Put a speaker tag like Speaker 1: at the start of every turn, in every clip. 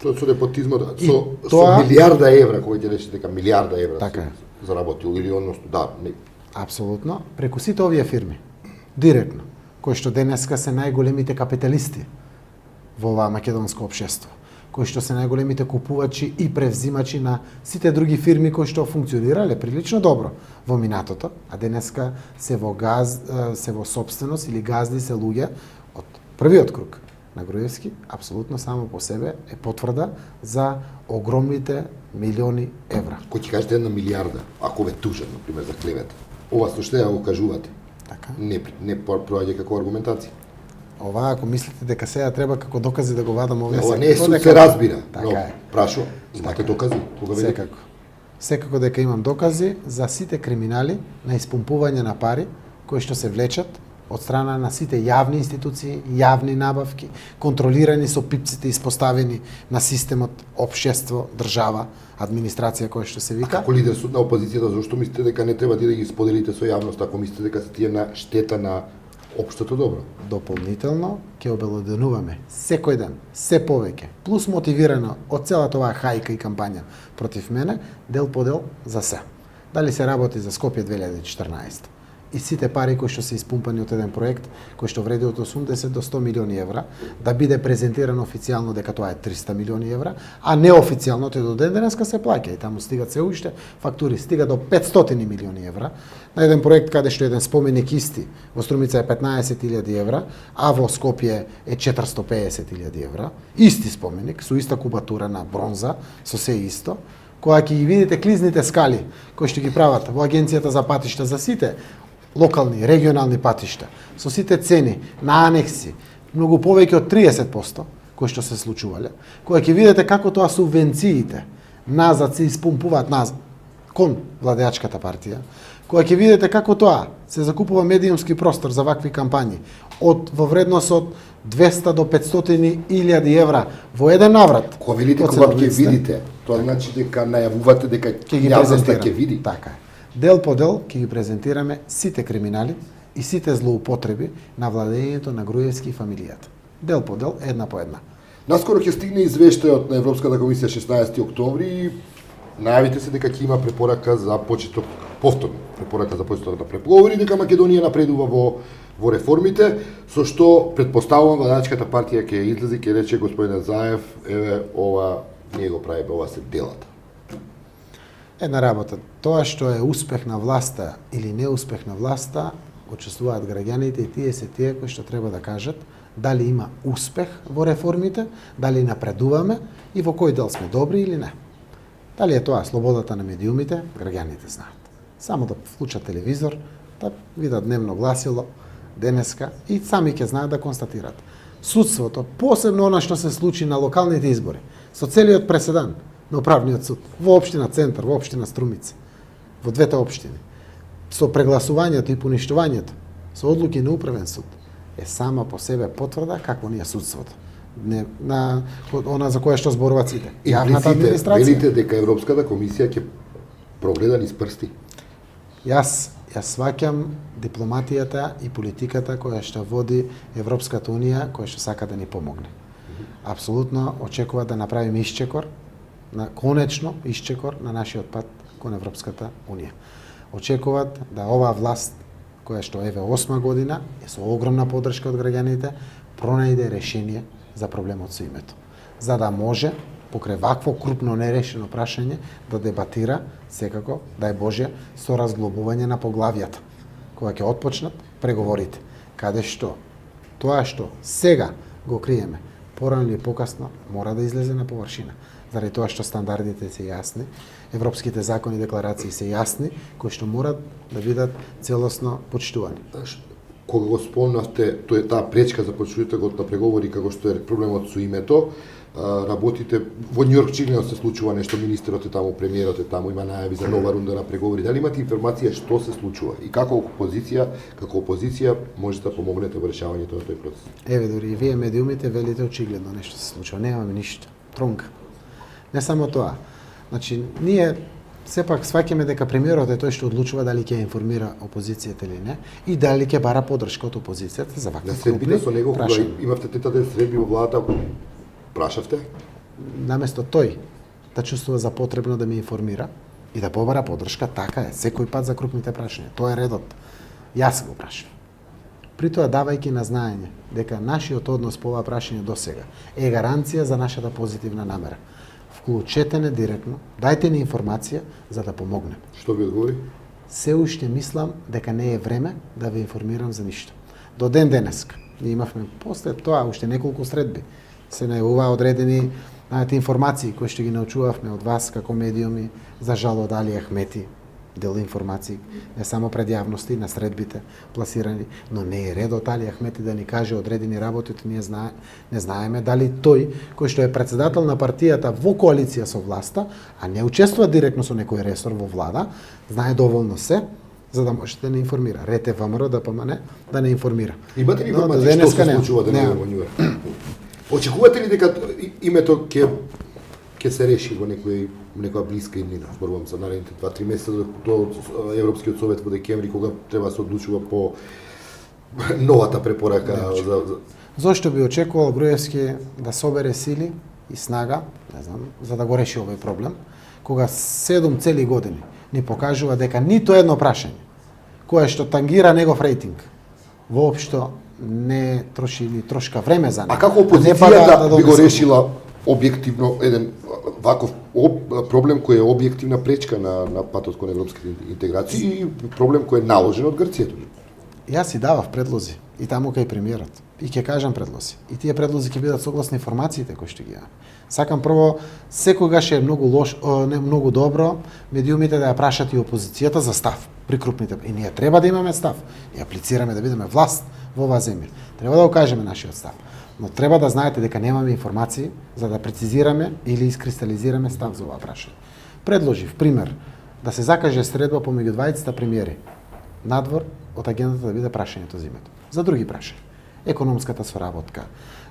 Speaker 1: Со непотизмот, со
Speaker 2: тоа-
Speaker 1: милиарда евра, кој ќе рече дека милиарда евра
Speaker 2: Така е.
Speaker 1: се заработил или односно да, не,
Speaker 2: Апсолутно, преку сите овие фирми, директно, кои што денеска се најголемите капиталисти во оваа македонско општество, кои што се најголемите купувачи и превзимачи на сите други фирми кои што функционирале прилично добро во минатото, а денеска се во собственост или газди се луѓе од првиот круг на Груевски, апсолутно само по себе е потврда за огромните милиони евра.
Speaker 1: кој ќе кажете 1 милиарда, ако ве тужат, например, за клевета. Ова што што ја го кажувате,
Speaker 2: Така.
Speaker 1: не проаѓа како аргументација.
Speaker 2: Ова, ако мислите дека сега треба како докази да го вадам овие
Speaker 1: Ова не е
Speaker 2: секако,
Speaker 1: суд,
Speaker 2: дека-
Speaker 1: се разбира, но
Speaker 2: Така е.
Speaker 1: прашувам, имате докази? Кога ве
Speaker 2: Секако. Секако дека имам докази за сите криминали на испумпување на пари кои што се влечат од страна на сите јавни институции, јавни набавки, контролирани со пипците испоставени на системот, општество, држава, администрација која што се вика.
Speaker 1: Како лидер на опозицијата, зашто мислите дека не треба да ги споделите со јавноста, ако мислите дека се тие на штета на општото добро?
Speaker 2: Дополнително ќе обелоденуваме секој ден, се повеќе, плюс мотивирано од целата оваа хајка и кампања против мене, дел по дел за се. Дали се работи за Скопје 2014 и сите пари кои што се испумпани од еден проект кој што вреди од 80 до 100 милиони евра, да биде презентирано официјално дека тоа е 300 милиони евра, а неофицијално тој до ден денеска се плаќа и таму стигат се уште фактури, стига до 500 милиони евра на еден проект каде што еден споменик исти во Струмица е 15.000 евра, а во Скопје е 450.000 евра, исти споменик со иста кубатура на бронза, со се исто. Кога ќе ги видите клизните скали кои што ги прават во Агенцијата за патишта за сите локални, регионални патишта, со сите цени на анекси, многу повеќе од 30% кои што се случувале, кога ќе видите како тоа субвенциите назад се испумпуваат назад кон владеачката партија, кога ќе видите како тоа се закупува медиумски простор за вакви кампањи во вредност од 200 до 500.000 евра во еден наврат.
Speaker 1: Кога велите
Speaker 2: од
Speaker 1: кога ќе
Speaker 2: ценовиците,
Speaker 1: видите, тоа значи дека најавувате дека
Speaker 2: ќе ги
Speaker 1: јавноста
Speaker 2: презентираме.
Speaker 1: ќе види.
Speaker 2: Така е. Дел по дел ќе ги презентираме сите криминали и сите злоупотреби на владењето на Груевски и фамилијата. Дел по дел, една по една.
Speaker 1: Наскоро ќе стигне извештајот на Европската комисија 16 октомври и најавите се дека ќе има препорака за почеток повторно препорака за почеток на преговори, дека Македонија напредува во реформите, со што претпоставувам владеачката партија ќе излезе ќе рече господин Заев, еве ова ние го правиме, ова се делата.
Speaker 2: Една работа, тоа што е успех на власта или неуспех на власта, учествуваат граѓаните и тие се тие кои што треба да кажат дали има успех во реформите, дали напредуваме и во кој дел сме добри или не. Дали е тоа слободата на медиумите, граѓаните знаат. Само да вклучат телевизор, да видат дневно гласило денеска и сами ќе знаат да констатираат. Судството, посебно она што се случи на локалните избори, со целиот преседан на управниот суд, во општина Центар, во општина Струмица, во двете општини, со прегласувањето и поништувањето, со одлуки на управен суд, е сама по себе потврда какво ни е судството. Не, на она за кое што зборуваат сите. Јавната администрација.
Speaker 1: Велите дека Европската комисија ќе прогледа низ прсти.
Speaker 2: Јас сваќам дипломатијата и политиката која што води Европската унија, која што сака да ни помогне. Апсолутно очекува да направиме исчекор, конечно исчекор на нашиот пат кон Европската унија. Очекуваат да оваа власт, која што еве 8 година, е со огромна поддршка од граѓаните, пронајде решение за проблемот со името. За да може, покрај вакво крупно нерешено прашање, да дебатира, секако, дај Боже, со разглобување на поглавјата, кога ќе отпочнат преговорите, каде што тоа што сега го криеме, порано или покасно мора да излезе на површина. Заради тоа што стандардите се јасни, европските закони и декларации се јасни, кои што морат да бидат целосно почитувани.
Speaker 1: Кога го спомнавте, тоа е таа пречка за почетокот на преговори како што е проблемот со името, работите во Њујорк очигледно се случува нешто, министерот е таму, премиерот е таму, има најави за нова рунда на преговори. Дали имате информација што се случува и како опозиција можете да помогнете во решавањето на тој процес?
Speaker 2: Еве, дури и вие медиумите велите очигледно нешто се случува. Немаме ништо. Тронка. Не само тоа. Значи, ние сепак сваќаме дека премиерот е тој што одлучува дали ќе информира опозицијата или не и дали ќе бара поддршка од опозицијата за вакви
Speaker 1: На средбите со него, кога
Speaker 2: прашања.
Speaker 1: имавте тета ден средби во владата, прашавте?
Speaker 2: наместо тој да чувствува за потребно да ме информира и да побара поддршка, така е, секој пат за крупните прашања. Тоа е редот. Јас го прашам. При тоа давајќи на знаење дека нашиот однос по ова прашање досега е гаранција за нашата позитивна намера. Вклучете не директно, дајте ни информација за да помогнем.
Speaker 1: Што ви одговори?
Speaker 2: Се уште мислам дека не е време да ве информирам за ништо. До ден денеска. Ние имавме после тоа уште неколку средби. Се најавуваа одредени информации кои што ги научувавме од вас како медиуми, за жал од Али Ахмети, дел информации, не само пред јавности, на средбите пласирани, но не е ред од Али Ахмети да ни каже одредени работи, ние не знаеме дали тој, кој што е председател на партијата во коалиција со власта, а не учествува директно со некој ресор во влада, знае доволно се, за да можете да не информира. Рете ВМРО да помане да не информира.
Speaker 1: Имате ли информација што се случува денеска во Њуер? Очекувате ли дека името ќе се реши во некоја блиска иднина, зборувам за наредните 2-3 месеца до Европскиот совет во декември, кога треба да се одлучува по новата препорака за
Speaker 2: Зошто би очекувал Груевски да собере сили и снага, не знам, за да го реши овој проблем, кога 7 цели години ни покажува дека нито едно прашање кое што тангира негов рейтинг воопшто не троши ни трошка време за него.
Speaker 1: А како опозицијата би го решила објективно еден ваков проблем кој е објективна пречка на патот кон европските интеграции и проблем кој е наложен од Грција?
Speaker 2: Јас си давав предлози и таму кај премиерот. И ќе кажам предлози. И тие предлози ќе бидат согласни информациите кои што ги имам. Сакам прво, секогаш е многу многу добро медиумите да ја прашат и опозицијата за став при крупните. И ние треба да имаме став. И аплицираме да бидеме власт во оваа земја. Треба да го кажеме нашиот став. Но треба да знаете дека немаме информации за да прецизираме или искристализираме став за оваа прашање. Предложив пример да се закаже средба помеѓу двајцата премиери надвор од агендата да биде прашањето за името. За други прашања. Економската соработка,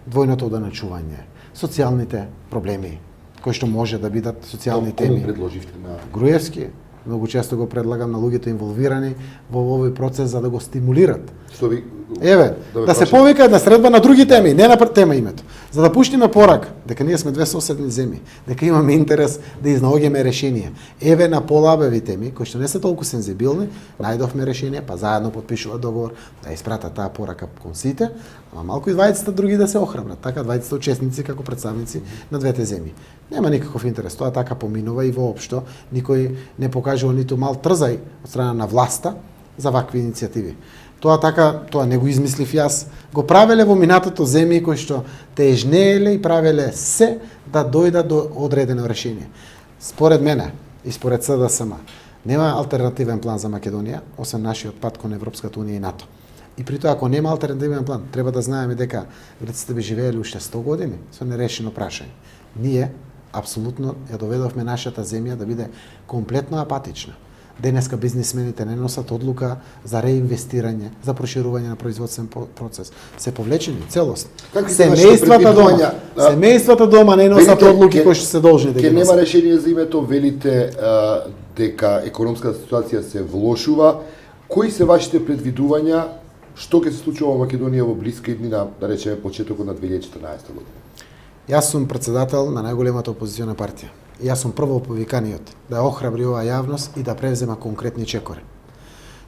Speaker 2: двојното оданачување, социјалните проблеми, кои што може да бидат социјални теми.
Speaker 1: Кому предложивте на
Speaker 2: Груевски? Многу често го предлагам на луѓето инволвирани во овој процес за да го стимулират.
Speaker 1: Што ви
Speaker 2: Еве, да се повика на средба на други теми, не на тема името. За да пуштиме порака дека ние сме две соседни земји, дека имаме интерес да изнаоѓаме решение. Еве на полабеви теми кои што не се толку сензибилни, најдовме решение, па заедно подпишува договор да испратат таа порака кон сите, ама малку и двајцата други да се охрабрат, така двајцата учесници како представници на двете земји. Нема никаков интерес, тоа така поминува и воопшто никој не покажува ниту мал трзај од страна на власта за вакви иницијативи. Тоа не го измислив јас, го правеле во минатото земји кои што тежнееле и правеле се да дојдат до одредено решение. Според мене и според СДСМ нема алтернативен план за Македонија, освен нашиот пат кон Европската унија и НАТО. И при тоа, ако нема алтернативен план, треба да знаеме дека грците би живееле уште 100 години со нерешено прашање. Ние апсолутно ја доведовме нашата земја да биде комплетно апатична. Денеска бизнисмените не носат одлука за реинвестирање, за проширување на производствен процес. Се повлечени целосно. Семејствата дома не носат одлуки кои што се должни да ги носат.
Speaker 1: Ке нема решение за името, велите дека економската ситуација се влошува. Кои се вашите предвидувања што ќе се случува во Македонија во блиска иднина, да речеме почетокот на 2014 година?
Speaker 2: Јас сум председател на најголемата опозициона партија. И јас сум прво повиканиот да охрабри оваа јавност и да превзема конкретни чекори.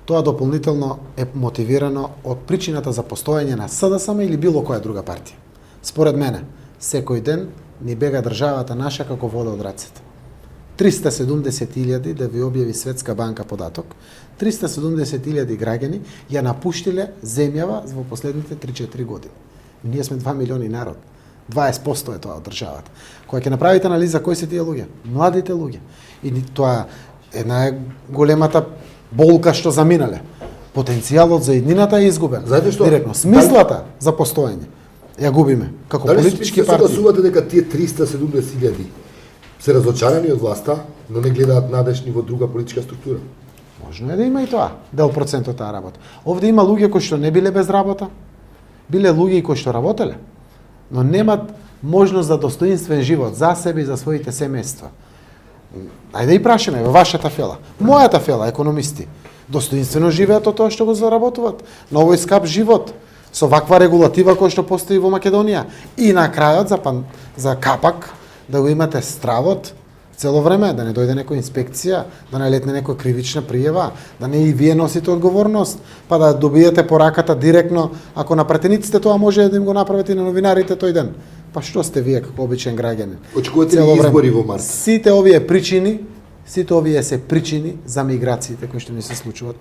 Speaker 2: Тоа дополнително е мотивирано од причината за постоење на СДСМ или било која друга партија. Според мене, секој ден ни бега државата наша како вода од рацете. 370.000, да ви објави Светска банка податок, 370.000 граѓани ја напуштиле земјава во последните 3-4 години. Ние сме 2 милиони народ. 20% е тоа од државата. Кога ќе направите анализа кои се тие луѓе? Младите луѓе. И тоа е најголемата болка што заминале. Потенцијалот за иднината е изгубен. Директно смислата за постоење ја губиме како политички партии.
Speaker 1: Дали се согласувате дека тие 370.000 се разочарани од власта, но не гледаат надежни во друга политичка структура?
Speaker 2: Можно е да има и тоа, дел процент од таа работа. Овде има луѓе кои што не биле без работа, биле луѓе кои што работеле, но немат можност за достоинствен живот за себе и за своите семејства. Ајде и прашаме во вашата фела. Мојата фела, економисти, достоинствено живеат од тоа што го заработуваат. На овој скап живот, со ваква регулатива која што постои во Македонија. И на крајот, за капак, да го имате стравот цело време, да не дојде некоја инспекција, да не летне некоја кривична пријава, да не и вие носите одговорност, па да добиете пораката директно, ако на пратениците тоа може да им го направите и на новинарите тој ден. Па што сте вие како обичен граѓанин?
Speaker 1: Очекувате ли избори во март?
Speaker 2: Сите овие се причини за миграциите кои што ни се случуваат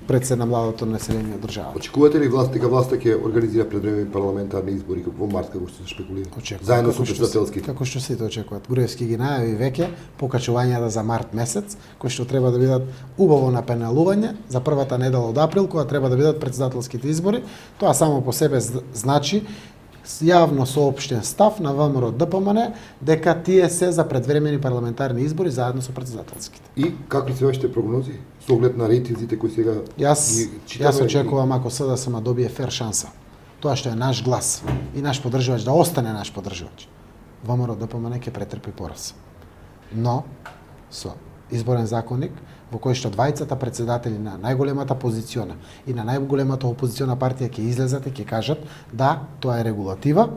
Speaker 2: пред се на младото население од државата.
Speaker 1: Очекувате ли дека власта ќе организира предвремени парламентарни избори во март како што се шпекулира? Заедно со претседателските.
Speaker 2: Како што сите очекуваат. Груевски ги најави веќе покачувањата за март месец, кои што треба да бидат убаво напеналување за првата недела од април, кога треба да бидат претседателските избори. Тоа само по себе значи јавно соопштен став на ВМРО ДПМН дека тие се за предвремени парламентарни избори заедно со претседателските.
Speaker 1: И какви се вашите прогнози со оглед на рейтинзите кои сега
Speaker 2: Јас очекувам ако СДСМ добие фер шанса. Тоа што е наш глас и наш поддржувач да остане наш поддржувач. ВМРО ДПМН ќе претрпи пораз. Но со изборен законник во кој што двајцата претседатели на најголемата позициона и на најголемата опозициона партија ќе излезат и ќе кажат да, тоа е регулатива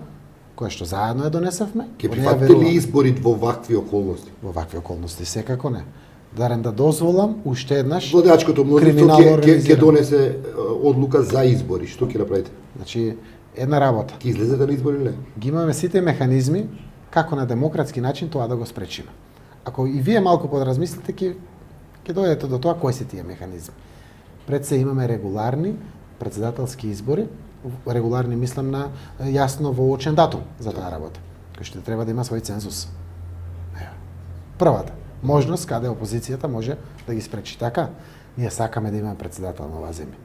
Speaker 2: која што заедно ја донесевме.
Speaker 1: Ќе прифатите ли избори во вакви околности?
Speaker 2: Во вакви околности секако не. Дарем да дозволам уште еднаш
Speaker 1: владеачкото мнозинство ќе донесе одлука за избори. Што ќе направите?
Speaker 2: Значи, една работа.
Speaker 1: Ќе излезете на избори или не?
Speaker 2: Ги имаме сите механизми како на демократски начин тоа да го спречиме. Ако и вие малку подразмислите, ќе дојдете до тоа кои се тие механизми. Пред се имаме регуларни претседателски избори, регуларни мислам на јасно воочен датум за таа работа, кој што треба да има свој цензус. Првата можност каде опозицијата може да ги спречи. Така, ние сакаме да имаме председател на оваа земја.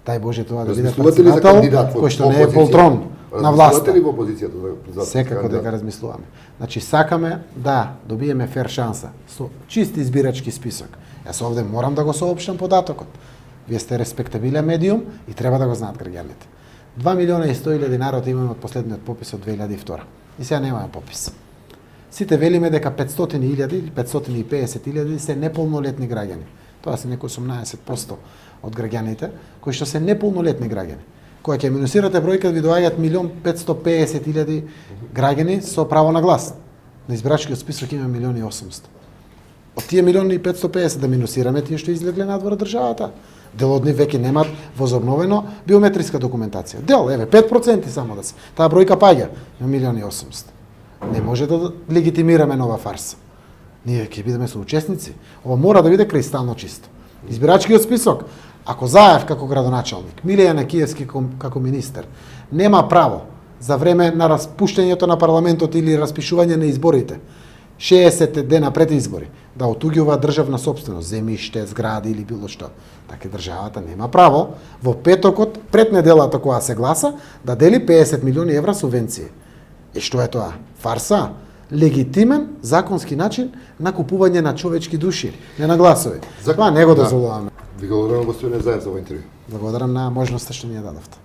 Speaker 2: Дај Боже тоа да биде председател кој што не е полтрон на власта.
Speaker 1: Размислувате ли во опозицијата за
Speaker 2: секако дека размислуваме. Значи сакаме да добиеме фер шанса со чист избирачки список. Јас овде морам да го соопштам податокот. Вие сте респектабилен медиум и треба да го знаат граѓаните. 2.100.000 народ имаме од последниот попис од 2002. И сега немаме попис. Сите велиме дека 500.000 или 550.000 се неполнолетни граѓани. Тоа се некои 18% од граѓаните кои што се неполнолетни граѓани. Кога ќе минусирате бројка, ви доаѓаат 1.550.000 граѓани со право на глас. На избирачкиот список има 1.800.000. Од тие 1.550.000 да минусираме тие што излегле надвор од државата. Дел од нив веќе немаат возобновено биометриска документација. Дел, 5% само да се. Таа бројка паѓа, 1.800.000. Не може да легитимираме нова фарса. Ние ќе бидеме соучесници. Ова мора да биде кристално чисто. Избирачкиот список, ако Заев како градоначалник, Милија Некиевски како министер, нема право за време на распуштањето на парламентот или распишување на изборите, 60 дена пред избори, да отуѓува државна сопственост, земјиште, згради или било што, така државата нема право во петокот пред неделата кога се гласа да дели 50 милиони евра субвенции. И што е тоа? Фарса? Легитимен законски начин на купување на човечки души, не на гласови. Тоа не го дозволуваме.
Speaker 1: Ви благодарам, господин Заев, за овој интервју.
Speaker 2: Благодарам на можноста што ни ја дадовте.